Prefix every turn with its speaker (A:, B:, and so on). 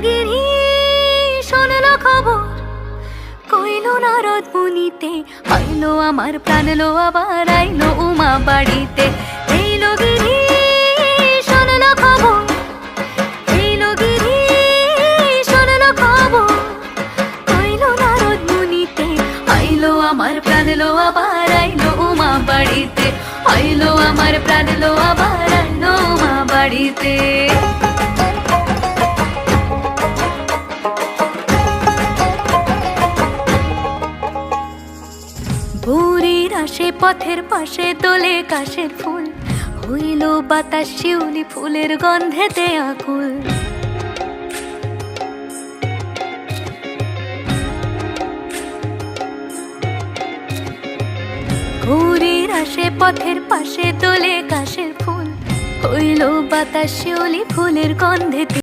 A: গিরি শোনলো খবর, কইলো নারদ মুনিতে, আইলো আমার প্রাণ লো আবার আইলো উমা বাড়িতে। এইলো গিরি শোনলো খবর, এইলো গিরি শোনলো খবর, কইলো নারদ মুনিতে, আইলো আমার প্রাণ লো আবার আইলো উমা বাড়িতে, আইলো আমার প্রাণ লো আবার আইলো উমা বাড়িতে। ভোরের আসে পথের পাশে তোলে কাশের ফুল, হইল বাতাস শিউলি ফুলের গন্ধেতে আকুল। ভোরের আসে পথের পাশে তোলে কাশের ফুল, হইল বাতাস শিউলি ফুলের গন্ধেতে